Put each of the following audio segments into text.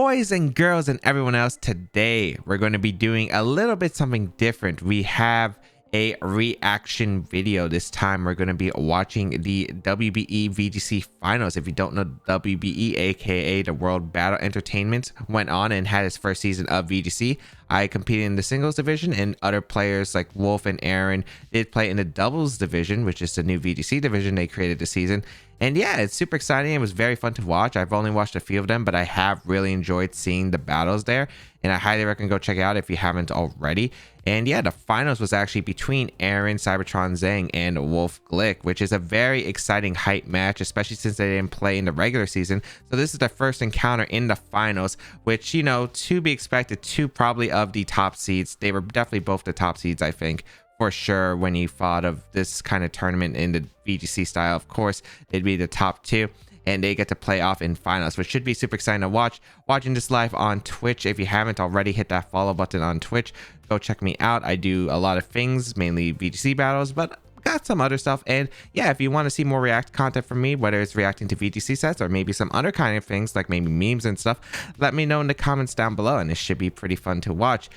Boys and girls and everyone else, today we're going to be doing a little bit something different. We have a reaction video. This time we're going to be watching the WBE VGC finals. If you don't know, WBE, aka the World Battle Entertainment, went on and had its first season of VGC. I competed in the singles division, and other players like Wolf and Aaron did play in the doubles division, which is the new VGC division they created this season. And yeah, it's super exciting. It was very fun to watch. I've only watched a few of them, but I have really enjoyed seeing the battles there, and I highly recommend go check it out if you haven't already. And yeah, the finals was actually between Aaron, Cybertron, Zheng, and Wolfe, Glick, which is a very exciting hype match, especially since they didn't play in the regular season. So this is their first encounter in the finals, which, you know, to be expected, two probably of the top seeds. They were definitely both the top seeds, I think, for sure. When you thought of this kind of tournament in the VGC style, of course they'd be the top two, and they get to play off in finals, which should be super exciting to watch. Watching this live on Twitch. If you haven't already, hit that follow button on Twitch. Go check me out. I do a lot of things, mainly VGC battles, but got some other stuff. And yeah, if you want to see more react content from me, whether it's reacting to VGC sets or maybe some other kind of things like maybe memes and stuff, let me know in the comments down below, and it should be pretty fun to watch.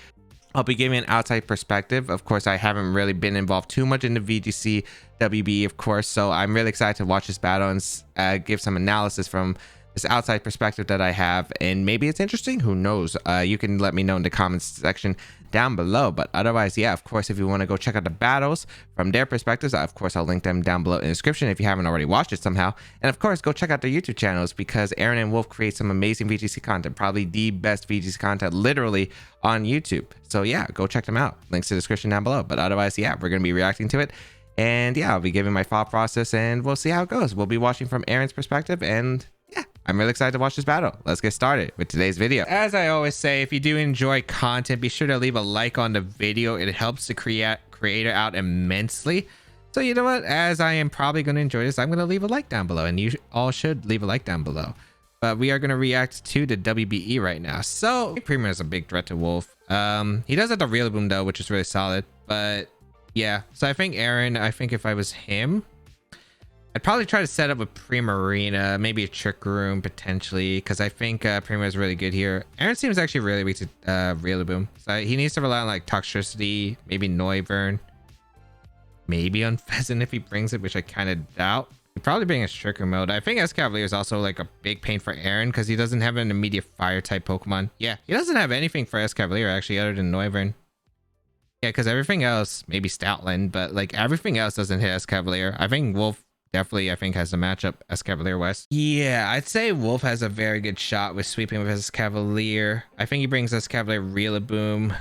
I'll be giving an outside perspective. Of course, I haven't really been involved too much in the VGC WBE, of course, so I'm really excited to watch this battle and give some analysis from this outside perspective that I have, and maybe it's interesting, who knows. You can let me know in the comments section down below. But otherwise, yeah, of course, if you want to go check out the battles from their perspectives, of course I'll link them down below in the description if you haven't already watched it somehow. And of course, go check out their YouTube channels, because Aaron and Wolf create some amazing VGC content, probably the best VGC content literally on YouTube. So yeah, go check them out. Links to the description down below. But otherwise, yeah, we're going to be reacting to it. And yeah, I'll be giving my thought process, and we'll see how it goes. We'll be watching from Aaron's perspective, and yeah, I'm really excited to watch this battle. Let's get started with today's video. As I always say, if you do enjoy content, be sure to leave a like on the video. It helps the creator out immensely. So you know what, as I am probably going to enjoy this, I'm going to leave a like down below, and you all should leave a like down below. But we are going to react to the WBE right now. So Premier is a big threat to Wolf. He does have the real boom though, which is really solid. But yeah, so I think Aaron, I think if I was him, I'd probably try to set up a Primarina, maybe a Trick Room potentially, because I think Prima is really good here. Aaron seems actually really weak to Rillaboom, so he needs to rely on like Toxtricity, maybe Noivern, maybe on Pheasant if he brings it, which I kind of doubt. He'd probably bring a Trick Room mode. I think Escavalier is also like a big pain for Aaron because he doesn't have an immediate Fire type Pokemon. Yeah, he doesn't have anything for Escavalier actually other than Noivern. Yeah, because everything else, maybe Stoutland, but like everything else doesn't hit Escavalier. I think Wolf definitely, I think, has the matchup Escavalier West. Yeah, I'd say Wolf has a very good shot with sweeping with Escavalier. I think he brings Escavalier, Rillaboom,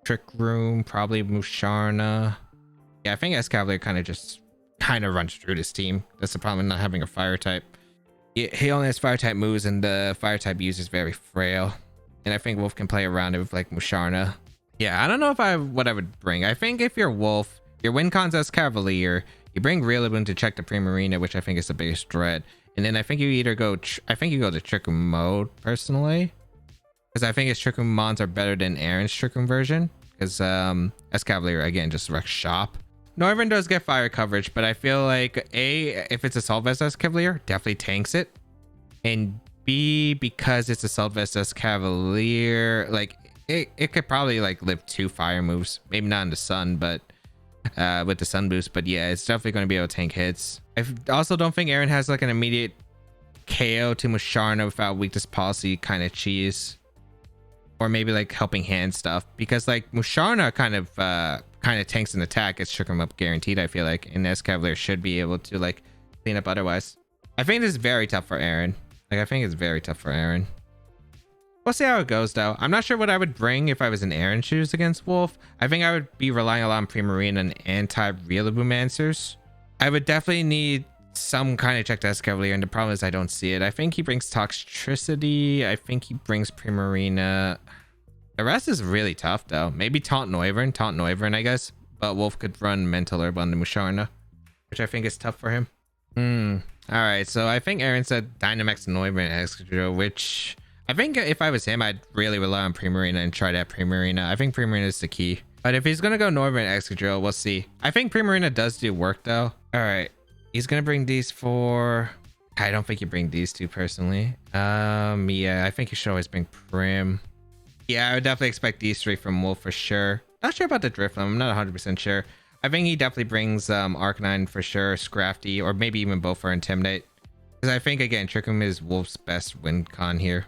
Trick Room, probably Musharna. Yeah, I think Escavalier kind of runs through this team. That's the problem with not having a Fire type. He only has Fire type moves, and the Fire type use is very frail. And I think Wolf can play around it with like Musharna. Yeah, I don't know what I would bring. I think if you're Wolf, your win con's Escavalier. You bring Rillaboom to check the Primarina, which I think is the biggest threat. And then I think you either go, I think you go to Trick Room mode, personally. Because I think his Trick Room mons are better than Aaron's Trick Room version. Because Escavalier, again, just wrecks shop. Noivern does get fire coverage, but I feel like A, if it's Assault Vest Escavalier, definitely tanks it. And B, because it's Assault Vest Escavalier, like, it could probably, like, live 2 fire moves. Maybe not in the sun, but with the sun boost. But yeah, it's definitely going to be able to tank hits. I also don't think Aaron has like an immediate KO to Musharna without weakness policy kind of cheese, or maybe like helping hand stuff, because like Musharna kind of tanks an attack. It's Trick 'em up guaranteed, I feel like, and Escavalier should be able to like clean up otherwise. I think this is very tough for Aaron. Like, I think it's very tough for Aaron. We'll see how it goes, though. I'm not sure what I would bring if I was in Aaron's shoes against Wolf. I think I would be relying a lot on Primarina and anti-Rillaboom answers. I would definitely need some kind of check to Escavalier, and the problem is I don't see it. I think he brings Toxtricity. I think he brings Primarina. The rest is really tough, though. Maybe Taunt Noivern, I guess. But Wolf could run Mental Herb on the Musharna, which I think is tough for him. Alright, so I think Aaron said Dynamax Noivern Excadrill, which I think if I was him, I'd really rely on Primarina and try that Primarina. I think Primarina is the key. But if he's going to go Noivern Excadrill, we'll see. I think Primarina does do work, though. All right. He's going to bring these 4. I don't think you bring these two personally. Yeah, I think you should always bring Prim. Yeah, I would definitely expect these three from Wolf for sure. Not sure about the Drift. I'm not 100% sure. I think he definitely brings Arcanine for sure, Scrafty, or maybe even both for Intimidate. Because I think, again, Trick Room is Wolf's best win con here.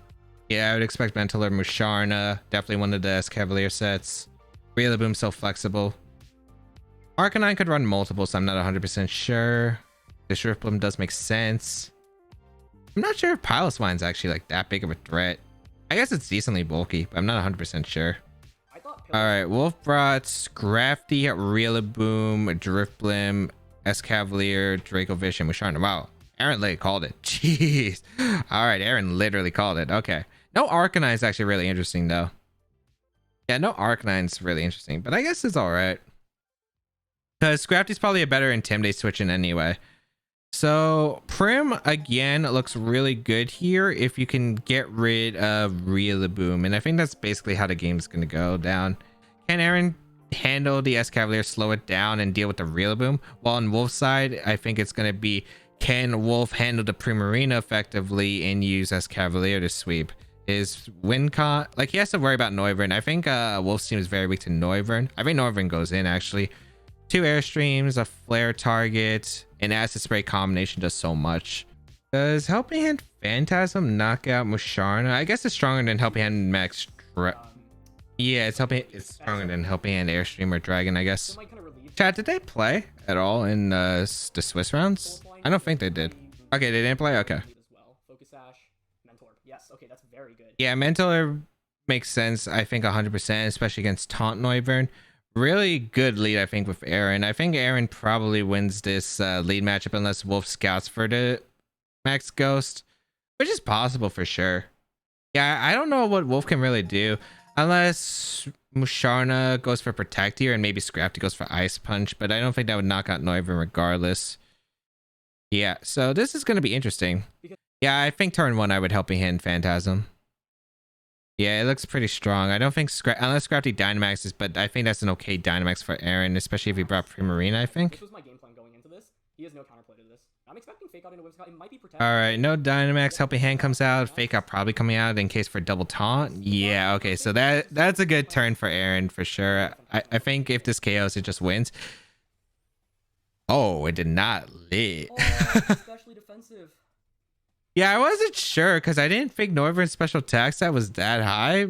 Yeah, I would expect Mental or Musharna. Definitely one of the S-Cavalier sets. Rillaboom's so flexible. Arcanine could run multiple, so I'm not 100% sure. The Drifblim does make sense. I'm not sure if Piloswine's actually like that big of a threat. I guess it's decently bulky, but I'm not 100% sure. All right, Wolf brought Scrafty, Rillaboom, Drifblim, S-Cavalier, Dracovish, and Musharna. Wow, Aaron literally called it. Jeez. All right, Aaron literally called it. Okay. No Arcanine is actually really interesting, though. Yeah, no Arcanine's really interesting, but I guess it's all right. Because Scrafty's probably a better Intimidate switch-in anyway. So Prim again looks really good here if you can get rid of Rillaboom, and I think that's basically how the game is going to go down. Can Aaron handle the S-Cavalier, slow it down, and deal with the Rillaboom? While on Wolf's side, I think it's going to be, can Wolf handle the Primarina effectively and use S-Cavalier to sweep? Is WinCon, like, he has to worry about Noivern. I think Wolf's team is very weak to Noivern. I think Noivern goes in actually. 2 Airstreams, a Flare target, and Acid Spray combination does so much. Does Helping Hand Phantasm knock out Musharna? I guess it's stronger than Helping Hand Max. Yeah, it's stronger than Helping Hand Airstream or Dragon, I guess. Chat, did they play at all in the Swiss rounds? I don't think they did. Okay, they didn't play? Okay. Yeah, Mentor makes sense, I think 100%, especially against Taunt Noivern. Really good lead, I think, with Aaron. I think Aaron probably wins this lead matchup unless Wolf scouts for the Max Ghost, which is possible for sure. Yeah, I don't know what Wolf can really do unless Musharna goes for Protect here and maybe Scrafty goes for Ice Punch, but I don't think that would knock out Noivern regardless. Yeah, so this is going to be interesting. Yeah, I think turn 1 I would Helping Hand Phantasm. Yeah, it looks pretty strong. I don't think unless Scrafty Dynamaxes, but I think that's an okay Dynamax for Aaron, especially if he brought Primarina, I think. This was my game plan going into this. He has no counterplay to this. I'm expecting Fake Out into Whimsicott. It might be protected. All right, no Dynamax. Helping Hand comes out. Fake Out probably coming out in case for double taunt. Yeah, okay, so that's a good turn for Aaron for sure. I think if this KOs, it just wins. Oh, it did not lit. Oh, especially defensive. Yeah, I wasn't sure because I didn't think Noivern's special attack stat was that high.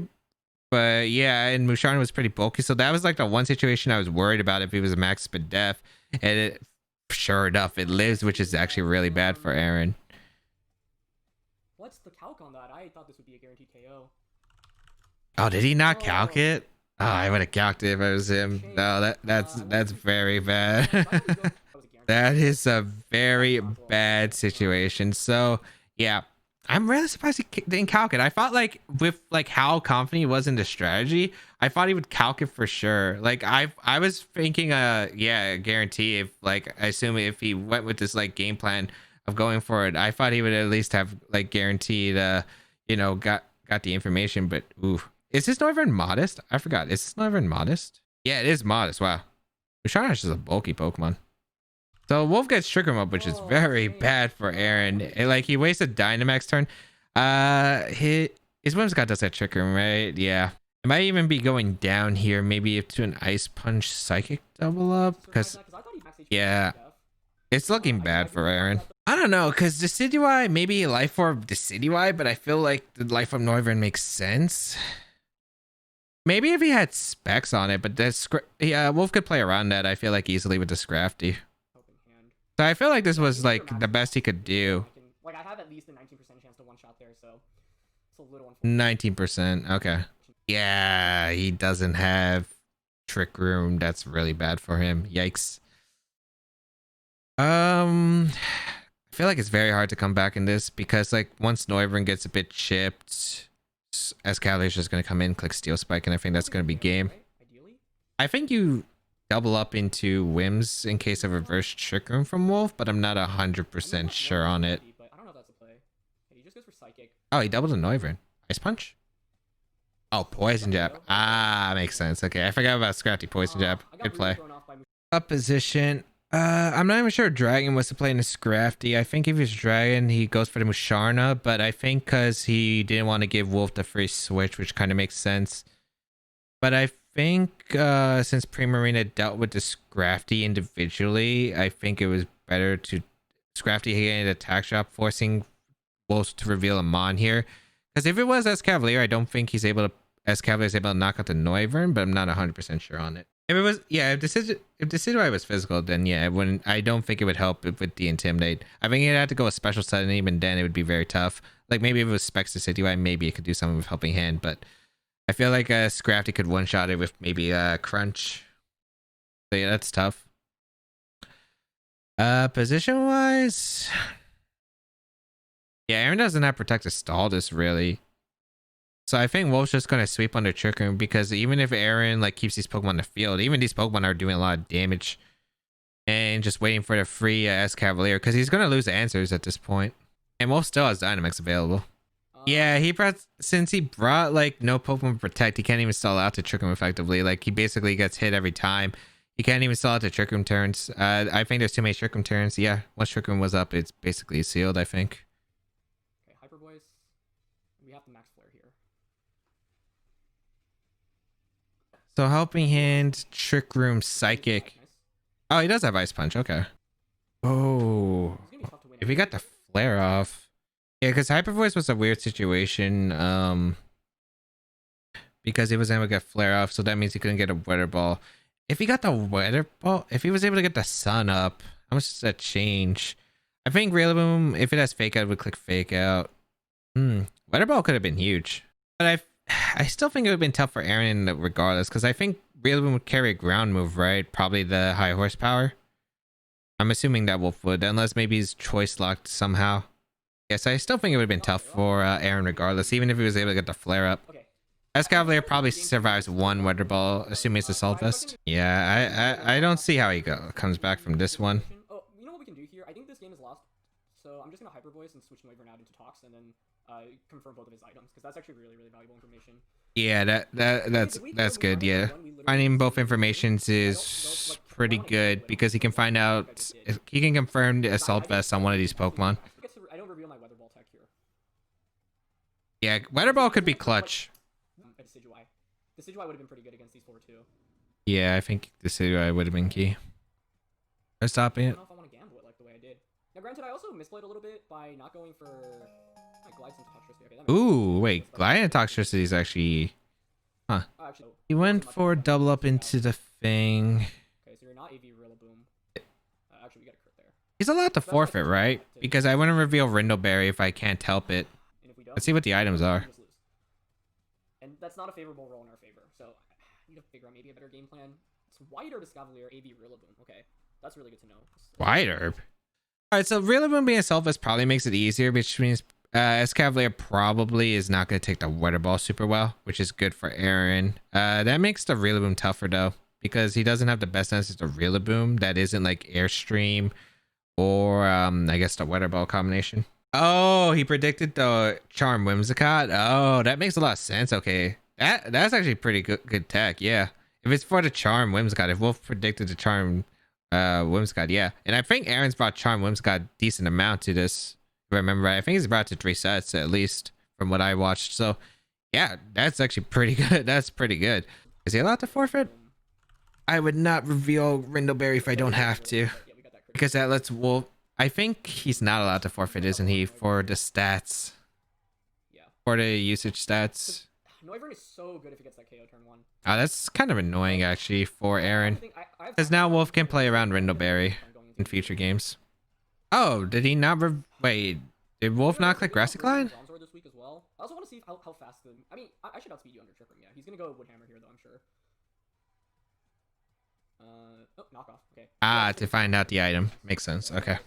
But yeah, and Musharna was pretty bulky. So that was like the one situation I was worried about if he was a max speed def. And it, sure enough, it lives, which is actually really bad for Aaron. What's the calc on that? I thought this would be a guaranteed KO. Oh, did he not calc it? Oh, I would have calced it if it was him. No, that's very bad. That is a very bad situation. So yeah, I'm really surprised he didn't calc it. I thought like with like how confident he was in the strategy, I thought he would calc it for sure. Like I was thinking yeah, guarantee if like I assume if he went with this like game plan of going for it, I thought he would at least have like guaranteed you know, got the information. But ooh, is this Noivern modest? I forgot. Is this Noivern modest? Yeah, it is modest. Wow. Musharna is just a bulky Pokemon. So Wolf gets Trick Room up, which is very bad for Aaron. Like he wasted Dynamax turn. His Whimsicott does that Trick Room, right? Yeah. It might even be going down here, maybe to an Ice Punch Psychic double up. Because yeah, it's looking bad for Aaron. I don't know, because Decidueye, maybe Life Orb Decidueye, but I feel like the Life Orb Noivern makes sense. Maybe if he had specs on it, but yeah, Wolf could play around that, I feel like, easily with the Scrafty. So I feel like this was like the best he could do. Like I have at least a 19% chance to one shot there, so it's a little 19%. Okay. Yeah, he doesn't have Trick Room. That's really bad for him. Yikes. I feel like it's very hard to come back in this because like once Noivern gets a bit chipped, S-Cavalier's just gonna come in, click Steel Spike, and I think that's gonna be game. I think you double up into Whims in case of reverse Trick Room from Wolf, but I'm not 100% sure on it. I don't know if that's a play. He just goes for Psychic. Oh, he doubled a Noivern. Ice Punch? Oh, Poison Jab. Ah, makes sense. Okay, I forgot about Scrafty Poison Jab. Good play. Up position. I'm not even sure Dragon was to play in the Scrafty. I think if he's Dragon, he goes for the Musharna, but I think because he didn't want to give Wolf the free switch, which kind of makes sense. But I think since Primarina dealt with the Scrafty individually, I think it was better to Scrafty hitting an attack shot, forcing Wolf to reveal a Mon here. Because if it was S Cavalier, I don't think he's able to S Cavalier is able to knock out the Noivern, but I'm not 100% sure on it. If it was, yeah, if Decidueye was physical, then yeah, it wouldn't. I don't think it would help with the Intimidate. I think it'd have to go a special set, and even then, it would be very tough. Like maybe if it was Specs Decidueye, maybe it could do something with Helping Hand, but I feel like Scrafty could one shot it with maybe Crunch. So yeah, that's tough. Position wise, yeah, Aaron doesn't have Protective Staldus really. So I think Wolf's just gonna sweep under Trick Room because even if Aaron like keeps these Pokemon in the field, even these Pokemon are doing a lot of damage, and just waiting for the free S Cavalier because he's gonna lose the answers at this point. And Wolf still has Dynamax available. Yeah, since he brought like no Pokemon Protect, he can't even stall out to Trick Room effectively. Like he basically gets hit every time. He can't even stall out to Trick Room turns. I think there's too many Trick Room turns. Yeah, once Trick Room was up, it's basically sealed, I think. Okay, Hyper Voice. We have the Max Flare here. So Helping Hand, Trick Room, Psychic. Nice. Oh, he does have Ice Punch. Okay. Oh, if he got the flare off, yeah, because Hyper Voice was a weird situation. Because he was able to get flare off, so that means he couldn't get a Weather Ball. If he got the Weather Ball, if he was able to get the Sun up, how much does that change? I think Rillaboom, if it has Fake Out, would click Fake Out. Weather Ball could have been huge, but I still think it would have been tough for Aaron regardless, because I think Rillaboom would carry a ground move, right? Probably the high horsepower. I'm assuming that Wolf would, unless maybe he's choice locked somehow. Yes, I still think it would have been tough for Aaron regardless, even if he was able to get the flare up. S-Cavalier probably survives one Weather Ball, assuming it's a Assault Vest. Yeah, I don't see how he comes back from this one. Oh, you know what we can do here? I think this game is lost, so I'm just gonna Hyper Voice and switch Noivern out into Tox, and then confirm both of his items, because that's actually really, really valuable information. Yeah, that's good. Yeah, finding both informations is pretty good because he can find out, he can confirm the Assault Vest on one of these Pokemon. I don't reveal my Weather Ball tech here. Yeah, Weather Ball could be clutch. Decidueye would have been pretty good against these 4 too. Yeah, I think Decidueye would have been key. Or stopping it. I don't know if I want to gamble it like the way I did. Now, granted, I also misplayed a little bit by not going for Glide into Toxtricity. Okay, ooh, wait, Glide into Toxtricity is actually, huh? Actually, He went for double up into the thing. Okay, so you're not AV Rillaboom. Actually, we got a crit there. He's allowed to forfeit, right? Because I wouldn't reveal Rindleberry if I can't help it. Let's see what the items are. And that's not a favorable roll in our favor, so I need to figure out maybe a better game plan. It's White Herb Escavalier, AV Rillaboom. Okay, that's really good to know. White Herb? Alright, so Rillaboom being self-vest probably makes it easier, which means Escavalier probably is not going to take the Weather Ball super well, which is good for Aaron. That makes the Rillaboom tougher, though, because he doesn't have the best answers to Rillaboom that isn't like Airstream or, I guess, the Weather Ball combination. Oh, he predicted the Charm Whimsicott. Oh, that makes a lot of sense. Okay, that's actually pretty good tech. Yeah, if it's for the Charm Whimsicott, if Wolf predicted the Charm Whimsicott, yeah. And I think Aaron's brought Charm Whimsicott decent amount to this. If I remember right, I think he's brought it to 3 sets at least from what I watched. So yeah, that's actually pretty good. That's pretty good. Is he allowed to forfeit? I would not reveal Rindleberry if I don't have to, because that lets Wolf. I think he's not allowed to forfeit, isn't he, for the stats? Yeah. For the usage stats. Noivern is so good if he gets that KO turn 1. Oh, that's kind of annoying, actually, for Aaron. Because now Wolf can play around Rindleberry in future games. Oh, did he not... Wait, did Wolf not click Grassy Glide? This week as well. I also want to see how fast the... I mean, I should outspeed you under Trick Room, yeah. He's going to go Woodhammer here, though, I'm sure. Oh, knockoff. Okay. Ah, to find out the item. Makes sense. Okay.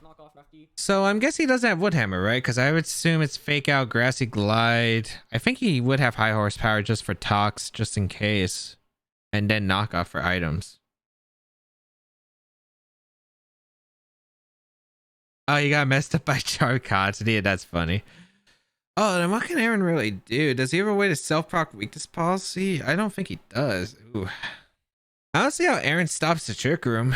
So I'm guessing he doesn't have Woodhammer, right? Because I would assume it's Fake Out, Grassy Glide. I think he would have high horsepower just for Tox, just in case. And then knockoff for items. Oh, you got messed up by Charcot. Yeah, that's funny. Oh, then what can Aaron really do? Does he have a way to self-proc weakness policy? I don't think he does. Ooh. I don't see how Aaron stops the Trick Room.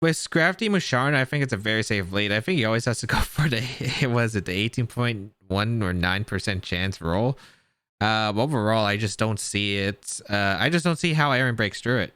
With Scrafty Musharna, I think it's a very safe lead. I think he always has to go for the was it the 18.1 or 9% chance roll. Overall, I just don't see it. I just don't see how Aaron breaks through it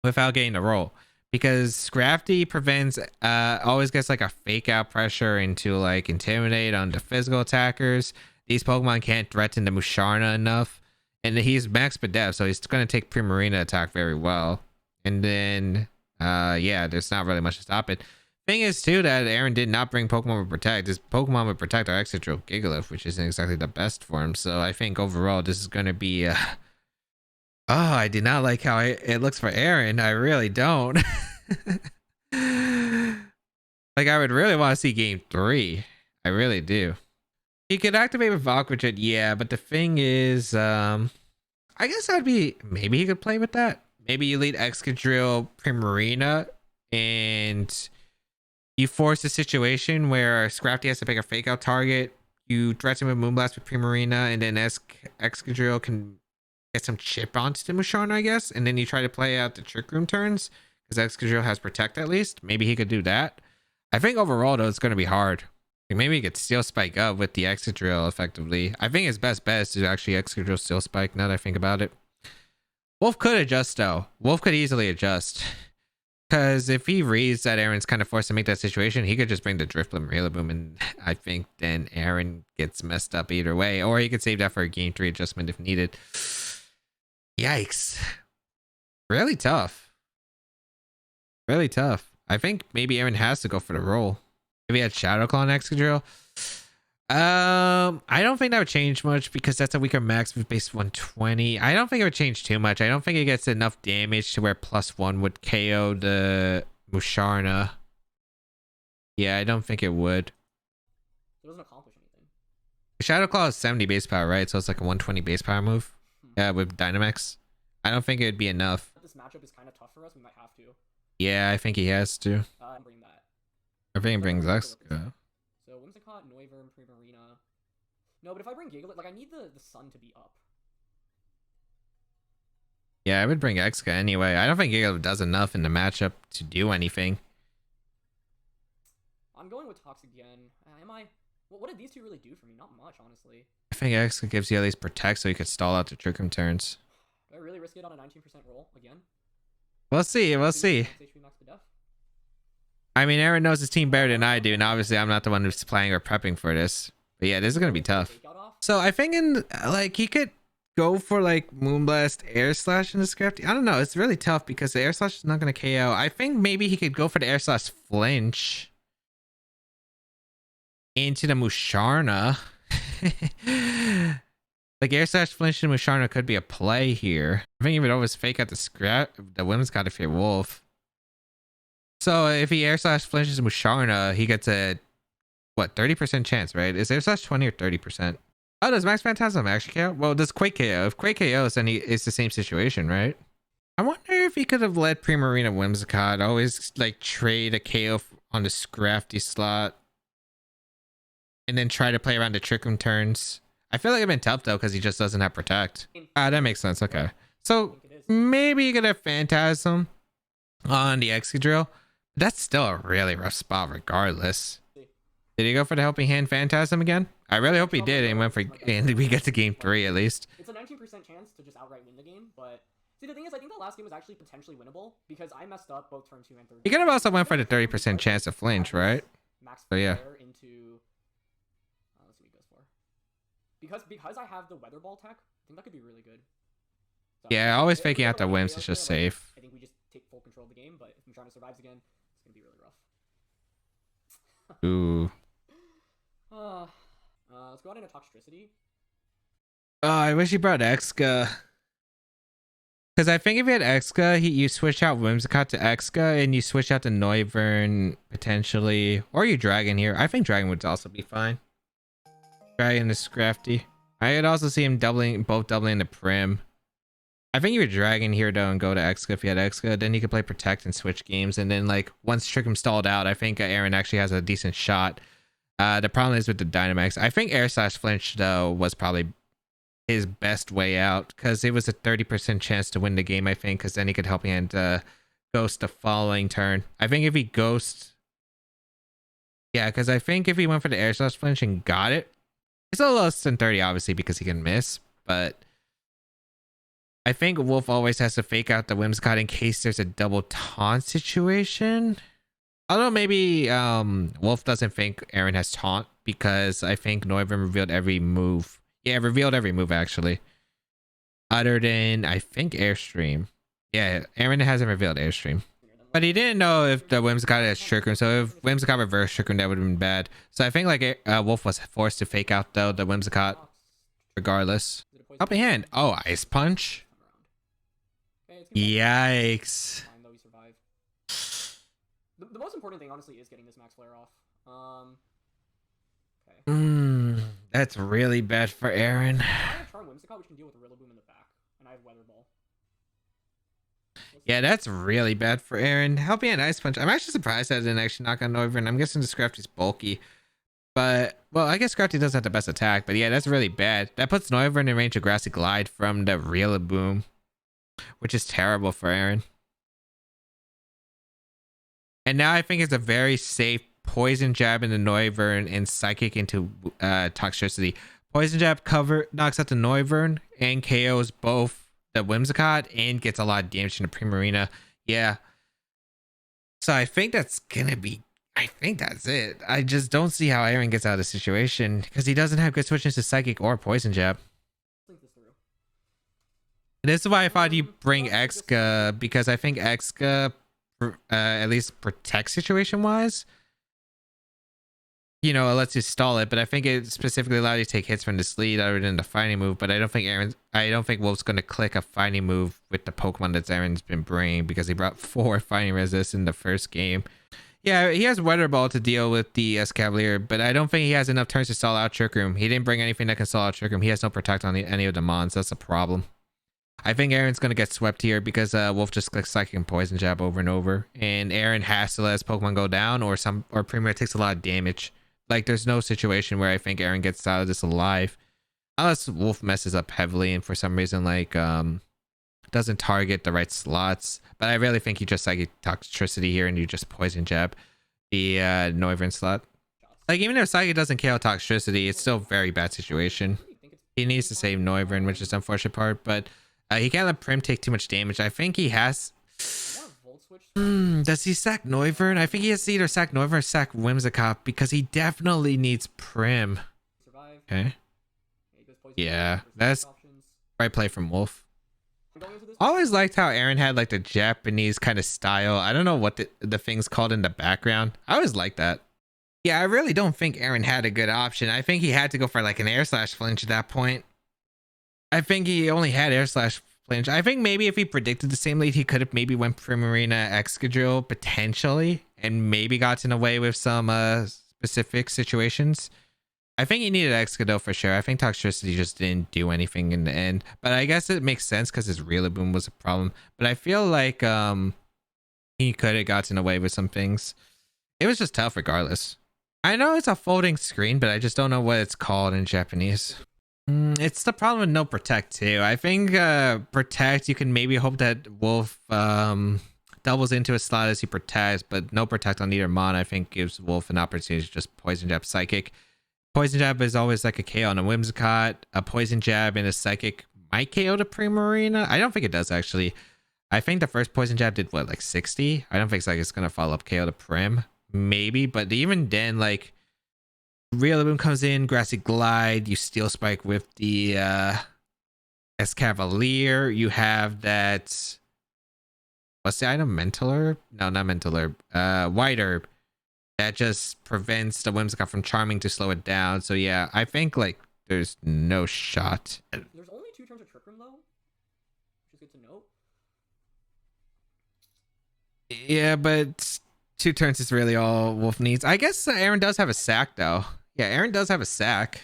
without getting the roll, because Scrafty prevents always gets like a fake out pressure into like intimidate on the physical attackers. These Pokemon can't threaten the Musharna enough, and he's max Pedef, so he's gonna take Primarina attack very well. And then yeah, there's not really much to stop it. Thing is too that Aaron did not bring Pokemon with Protect. His Pokemon with Protect are Excadrill, Gigalith, which isn't exactly the best for him. So I think overall this is gonna be oh, I do not like how it looks for Aaron. I really don't. Like, I would really want to see game 3. I really do. He could activate with Valkyrie, yeah, but the thing is, I guess that'd be, maybe he could play with that. Maybe you lead Excadrill Primarina and you force a situation where Scrafty has to pick a fake out target. You threaten with Moonblast with Primarina, and then Excadrill can get some chip onto the Musharna, I guess. And then you try to play out the Trick Room turns, because Excadrill has Protect at least. Maybe he could do that. I think overall, though, it's going to be hard. Like, maybe he could Steel Spike up with the Excadrill effectively. I think his best bet is to actually Excadrill Steel Spike, now that I think about it. Wolf could adjust, though. Wolf could easily adjust. Because if he reads that Aaron's kind of forced to make that situation, he could just bring the Drifblim, Rillaboom, and I think then Aaron gets messed up either way. Or he could save that for a game 3 adjustment if needed. Yikes. Really tough. Really tough. I think maybe Aaron has to go for the roll. If he had Shadow Claw on Excadrill. I don't think that would change much, because that's a weaker max with base 120. I don't think it would change too much. I don't think it gets enough damage to where +1 would KO the Musharna. Yeah, I don't think it would. It doesn't accomplish anything. Shadow Claw is 70 base power, right? So it's like a 120 base power move. Yeah, with Dynamax. I don't think it would be enough. This matchup is kind of tough for us. We might have to. Yeah, I think he has to. Bring that. I think he brings Exca. So Whimsicott, Noivern, Primarina. No, but if I bring Gigalith, like, I need the sun to be up. Yeah, I would bring Exca anyway. I don't think Gigalith does enough in the matchup to do anything. I'm going with Tox again. Am I? What did these two really do for me? Not much, honestly. I think Exca gives you at least Protect so you could stall out the Trick Room turns. Do I really risk it on a 19% roll again? We'll see. We'll see. I mean, Aaron knows his team better than I do, and obviously I'm not the one who's playing or prepping for this. But yeah, this is gonna be tough. So I think in like he could go for like Moonblast, Air Slash in the Scrafty. I don't know. It's really tough because the Air Slash is not gonna KO. I think maybe he could go for the Air Slash Flinch into the Musharna. Like Air Slash Flinch and Musharna could be a play here. I think he would always fake out the women's god if you're Wolf. So if he Air Slash Flinches Musharna, he gets a, what, 30% chance, right? Is Air Slash 20 or 30%? Oh, does Max Phantasm actually KO? Well, does Quake KO? If Quake KOs, then it's the same situation, right? I wonder if he could have let Primarina Whimsicott always like trade a KO on the Scrafty slot and then try to play around the Trick Room turns. I feel like it'd been tough though because he just doesn't have Protect. That makes sense. Okay, so maybe you could have Phantasm on the Excadrill. That's still a really rough spot regardless. Did he go for the Helping Hand Phantasm again? I really hope he did and went for, and we get to game 3 at least. It's a 19% chance to just outright win the game, but see, the thing is, I think the last game was actually potentially winnable because I messed up both turn 2 and 3. He could have also went for the 30% chance to flinch, right? Max so yeah. Into let's see what he goes for. Because I have the Weather Ball tech, I think that could be really good. So, yeah, always faking out the wins is just safe. I think we just take full control of the game, but if Musharna survives again, it's gonna be really rough. Ooh. Let's go out into Toxtricity. Oh, I wish he brought Exca. Because I think if you had Exca, you switch out Whimsicott to Exca, and you switch out the Noivern potentially, or you Dragon here. I think Dragon would also be fine. Dragon is Scrafty. I could also see him both doubling the Prim. I think you would Dragon here though and go to Exca if you had Exca. Then you could play Protect and switch games, and then like once Trick Room stalled out, I think Aaron actually has a decent shot. The problem is with the Dynamax. I think Air Slash Flinch though was probably his best way out because it was a 30% chance to win the game. I think because then he could help hand ghost the following turn. I think if he ghosts, yeah, because I think if he went for the air slash flinch and got it, it's a little less than 30, obviously, because he can miss. But I think Wolf always has to fake out the Whimsicott in case there's a double taunt situation. Although maybe Wolf doesn't think Aaron has taunt because I think Noivern revealed every move. Yeah, revealed every move actually. Other than I think Airstream. Yeah, Aaron hasn't revealed Airstream. But he didn't know if the Whimsicott has Trick Room. So if Whimsicott reversed Trick Room, that would have been bad. So I think like Wolf was forced to fake out though the Whimsicott regardless. Helping hand. Oh, Ice Punch. Yikes. The most important thing, honestly, is getting this max flare off. Okay. That's really bad for Aaron. I have Charm Whimsicott, which can deal with Rillaboom in the back, and I have Weather Ball. Yeah, that's really bad for Aaron. Helping an Ice Punch. I'm actually surprised that it didn't actually knock on Noivern. I'm guessing the Scrafty's bulky. But, well, I guess Scrafty doesn't have the best attack. But yeah, that's really bad. That puts Noivern in range of Grassy Glide from the Rillaboom, which is terrible for Aaron. And now I think it's a very safe Poison Jab into Noivern and Psychic into Toxtricity. Poison Jab knocks out the Noivern and KOs both the Whimsicott and gets a lot of damage into Primarina. Yeah. So I think that's gonna be. I think that's it. I just don't see how Aaron gets out of the situation because he doesn't have good switches to Psychic or Poison Jab. This is why I thought you bring Exca, because I think Exca at least protects situation wise. You know, it lets you stall it, but I think it specifically allows you to take hits from this lead other than the fighting move. But I don't think Wolf's going to click a fighting move with the Pokemon that Aaron's been bringing because he brought 4 fighting resist in the first game. Yeah, he has Weather Ball to deal with the Escavalier, but I don't think he has enough turns to stall out Trick Room. He didn't bring anything that can stall out Trick Room. He has no Protect on any of the Mons. That's a problem. I think Aaron's going to get swept here because Wolf just clicks Psychic and Poison Jab over and over. And Aaron has to let his Pokemon go down or Premier takes a lot of damage. Like, there's no situation where I think Aaron gets out of this alive. Unless Wolf messes up heavily and for some reason, like, doesn't target the right slots. But I really think you just Psychic Toxtricity here and you just Poison Jab the Noivern slot. Like, even if Psychic doesn't KO Toxtricity, it's still a very bad situation. He needs to save Noivern, which is the unfortunate part. But he can't let Prim take too much damage. I think he has... does he sack Noivern? I think he has to either sack Noivern or sack Whimsicott because he definitely needs Prim. Okay. Yeah, that's right play from Wolf. Always liked how Aaron had like the Japanese kind of style. I don't know what the thing's called in the background. I always liked that. Yeah, I really don't think Aaron had a good option. I think he had to go for like an air slash flinch at that point. I think he only had air slash flinch. I think maybe if he predicted the same lead, he could have maybe went Primarina Excadrill potentially and maybe gotten away with some specific situations. I think he needed Excadrill for sure. I think Toxtricity just didn't do anything in the end. But I guess it makes sense because his Rillaboom was a problem. But I feel like he could have gotten away with some things. It was just tough regardless. I know it's a folding screen, but I just don't know what it's called in Japanese. It's the problem with no Protect too. I think Protect, you can maybe hope that Wolf doubles into a slot as he protects, but no Protect on either Mon I think gives Wolf an opportunity to just Poison Jab Psychic. Poison Jab is always like a KO on a Whimsicott. A Poison Jab and a Psychic might KO the Primarina. I don't think it does actually. I think the first Poison Jab did what, like 60? I don't think Psychic's gonna follow up KO the Prim. Maybe, but even then, like, Rillaboom comes in, Grassy Glide, you Steel Spike with the Escavalier. You have that, what's the item? Mental Herb? No, not Mental Herb. White Herb. That just prevents the Whimsicott from charming to slow it down. So yeah, I think like there's no shot. There's only 2 turns of Trick Room though, which is good to note. Yeah, but 2 turns is really all Wolf needs. I guess Aaron does have a sack though. Yeah, Aaron does have a sack.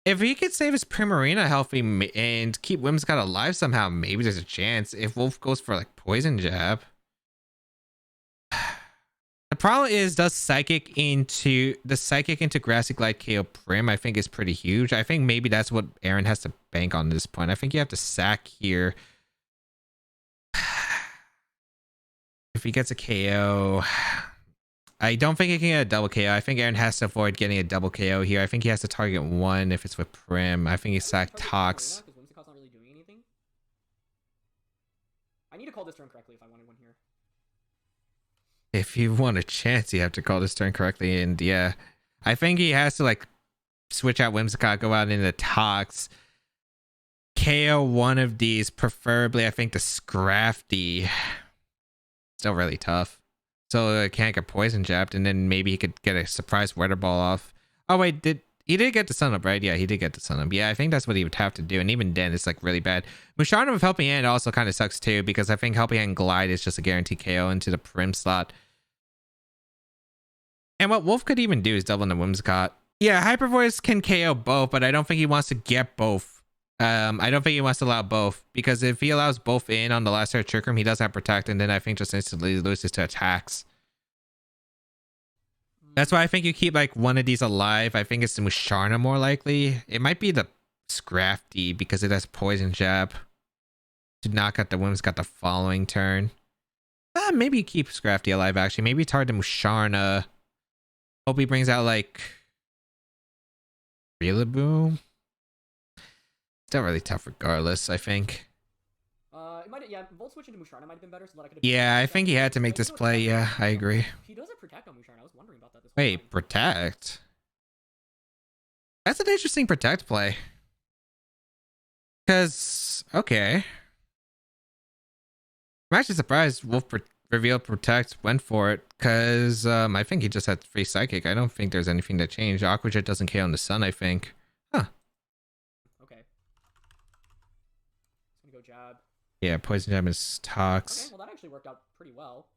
If he could save his Primarina healthy and keep Whimsicott alive somehow, maybe there's a chance. If Wolf goes for like Poison Jab. The problem is, does Psychic into Grassy Glide KO Prim, I think is pretty huge. I think maybe that's what Aaron has to bank on this point. I think you have to sack here. If he gets a KO, I don't think he can get a double KO. I think Aaron has to avoid getting a double KO here. I think he has to target one if it's with Prim. I think he sacked Tox. Whimsicott's not really doing anything. I need to call this turn correctly if I wanted one here. If you want a chance, you have to call this turn correctly. And yeah, I think he has to like switch out Whimsicott, go out into Tox, KO one of these, preferably I think the Scrafty. Still really tough. So I can't get poison jabbed, and then maybe he could get a surprise weather ball off. Oh wait, he did get the sun up, right? Yeah, he did get the sun up. Yeah, I think that's what he would have to do, and even then it's like really bad. Musharna with Helping Hand also kind of sucks too, because I think Helping Hand Glide is just a guaranteed KO into the Prim slot. And what Wolf could even do is double the Whimsicott. Yeah, Hyper Voice can KO both, but I don't think he wants to get both. I don't think he wants to allow both, because if he allows both in on the last turn Trick Room, he does have Protect, and then I think just instantly loses to attacks. That's why I think you keep like one of these alive. I think it's the Musharna more likely. It might be the Scrafty because it has Poison Jab to knock out the Whimsicott the following turn. Maybe you keep Scrafty alive actually. Maybe it's hard to Musharna. Hope he brings out like Rillaboom. Still really tough regardless, I think. Volt switching to Musharna might have been better. So that I could. Yeah, I think he had to make this play. Yeah, I agree. He does a Protect on Musharna. I was wondering about that this Wait, time. Protect? That's an interesting Protect play. Because, okay. I'm actually surprised Wolf revealed Protect, went for it. Because I think he just had free Psychic. I don't think there's anything to change. Aqua Jet doesn't KO on the Sun, I think. Huh. Okay. He's gonna go Jab. Yeah, Poison Jab is Tox. Okay, well that actually worked out pretty well.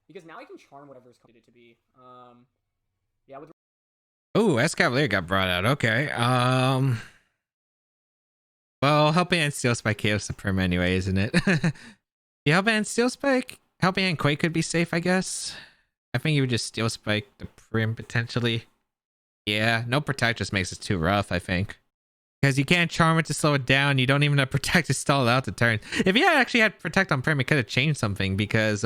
Because now I can charm whatever's needed to be. Yeah, with... Ooh, Escavalier got brought out. Okay. Well, Helping Hand Steel Spike KOs the Prim anyway, isn't it? Yeah, Helping Hand Steel Spike? Helping Hand Quake could be safe, I guess. I think you would just Steel Spike the Prim potentially. Yeah, no Protect just makes it too rough, I think. Because you can't charm it to slow it down. You don't even have Protect to stall it out the turn. If he had actually had Protect on Prim, it could have changed something, because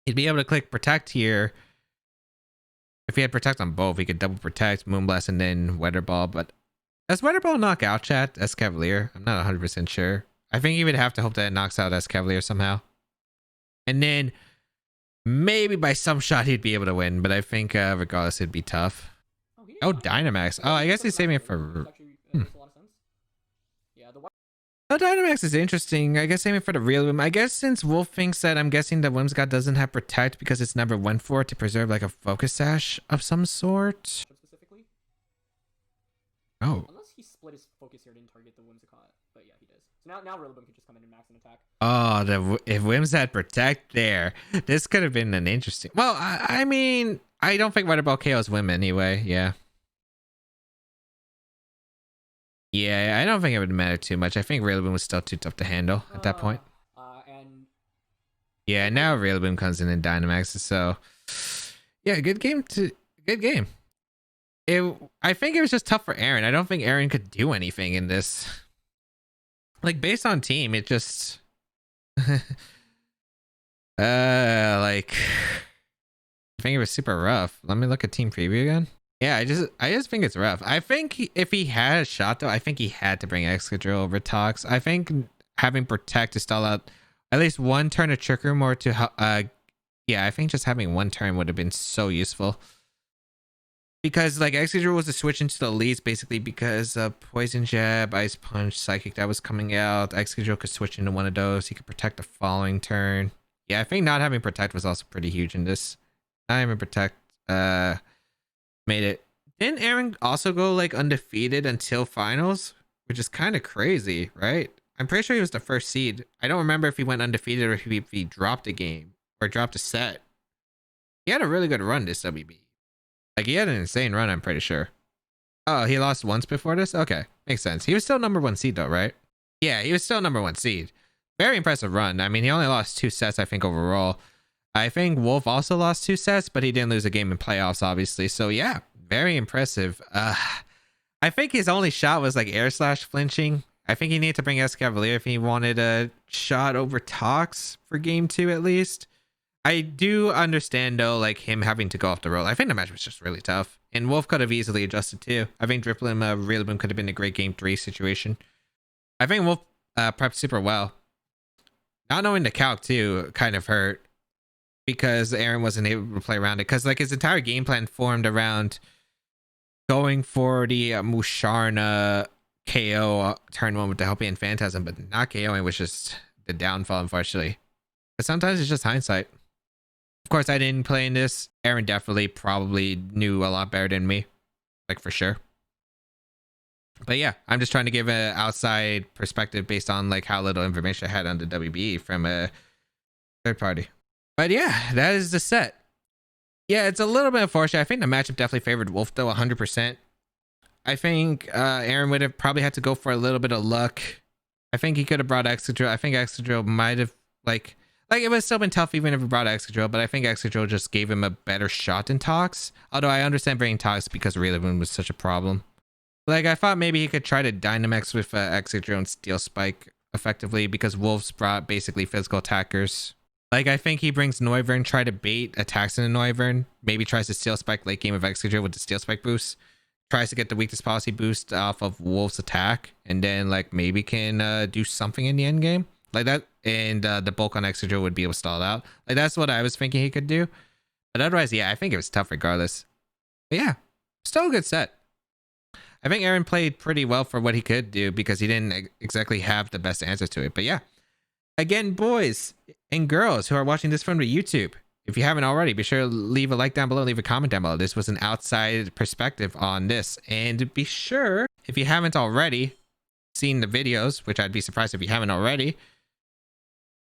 he'd be able to click Protect here. If he had Protect on both, he could double Protect, Moonblast, and then Weather Ball. But does Weather Ball knock out Chat Escavalier? I'm not 100% sure. I think he would have to hope that it knocks out Escavalier somehow. And then maybe by some shot he'd be able to win. But I think regardless it'd be tough. Oh, Dynamax. Oh, I guess he's saving it for... Oh, Dynamax is interesting. I guess saving it for the Rillaboom. I guess since Wolf thinks that, I'm guessing that Whimsicott doesn't have Protect because it's never went for it to preserve like a Focus Sash of some sort. Specifically? Oh. Unless he split his focus here, didn't target the Whimsicott. But yeah, he does. So now Rillaboom could just come in and max an attack. Oh, if Whims had Protect there, this could have been an interesting... Well, I mean, I don't think Weather Ball KOs Whim anyway. Yeah. Yeah, I don't think it would matter too much. I think Rillaboom was still too tough to handle at that point. Yeah, now Rillaboom comes in and Dynamaxes, so... Yeah, good game. I think it was just tough for Aaron. I don't think Aaron could do anything in this. Like, based on team, it just... like... I think it was super rough. Let me look at team preview again. Yeah, I just think it's rough. I think if he had a shot though, I think he had to bring Excadrill over Tox. I think having Protect to stall out at least one turn of Trick Room or to yeah, I think just having one turn would have been so useful. Because like Excadrill was a switch into the leads basically because Poison Jab, Ice Punch, Psychic that was coming out. Excadrill could switch into one of those. He could Protect the following turn. Yeah, I think not having Protect was also pretty huge in this. Not having Protect made it. Didn't Aaron also go like undefeated until finals, which is kind of crazy, right? I'm pretty sure he was the first seed. I don't remember if he went undefeated or if he dropped a game or dropped a set. He had a really good run this WB. Like he had an insane run, I'm pretty sure. Oh, he lost once before this? Okay, makes sense. He was still number 1 seed though, right? Yeah, he was still number 1 seed. Very impressive run. I mean, he only lost 2 sets, I think, overall. I think Wolf also lost 2 sets, but he didn't lose a game in playoffs, obviously. So yeah, very impressive. I think his only shot was like air slash flinching. I think he needed to bring Escavalier if he wanted a shot over Tox for game 2 at least. I do understand though, like him having to go off the roll. I think the match was just really tough, and Wolf could have easily adjusted too. I think dribbling Rillaboom could have been a great game 3 situation. I think Wolf prepped super well. Not knowing the calc too kind of hurt because Aaron wasn't able to play around it, because like his entire game plan formed around going for the Musharna KO turn 1 with the Helping Phantasm, but not KOing was just the downfall, unfortunately. But sometimes it's just hindsight. Of course, I didn't play in this. Aaron definitely probably knew a lot better than me, like for sure. But yeah, I'm just trying to give an outside perspective based on like how little information I had on the WBE from a third party. But yeah, that is the set. Yeah, it's a little bit unfortunate. I think the matchup definitely favored Wolf though, 100%. I think Aaron would have probably had to go for a little bit of luck. I think he could have brought Excadrill. I think Excadrill might have like it would have still been tough even if he brought Excadrill, but I think Excadrill just gave him a better shot than Tox. Although I understand bringing Tox because Rillaboom was such a problem. Like I thought maybe he could try to Dynamax with Excadrill and Steel Spike effectively, because Wolves brought basically physical attackers. Like I think he brings Noivern, try to bait attacks into Noivern, maybe tries to Steel Spike late game of Excadrill with the Steel Spike boost, tries to get the weakness policy boost off of Wolf's attack, and then like maybe can do something in the end game like that, and the bulk on Excadrill would be able to stall it out. Like that's what I was thinking he could do, but otherwise, yeah, I think it was tough regardless. But yeah, still a good set. I think Aaron played pretty well for what he could do because he didn't exactly have the best answer to it. But yeah, again, boys and girls who are watching this from the YouTube, if you haven't already, be sure to leave a like down below, leave a comment down below. This was an outside perspective on this. And be sure, if you haven't already seen the videos, which I'd be surprised if you haven't already,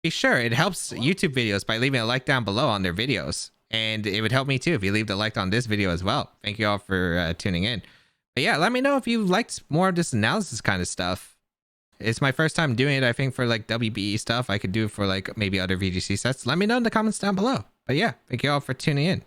be sure it helps YouTube videos by leaving a like down below on their videos. And it would help me too if you leave the like on this video as well. Thank you all for tuning in. But yeah, let me know if you liked more of this analysis kind of stuff. It's my first time doing it, I think, for like WBE stuff. I could do it for like maybe other VGC sets. Let me know in the comments down below. But yeah, thank you all for tuning in.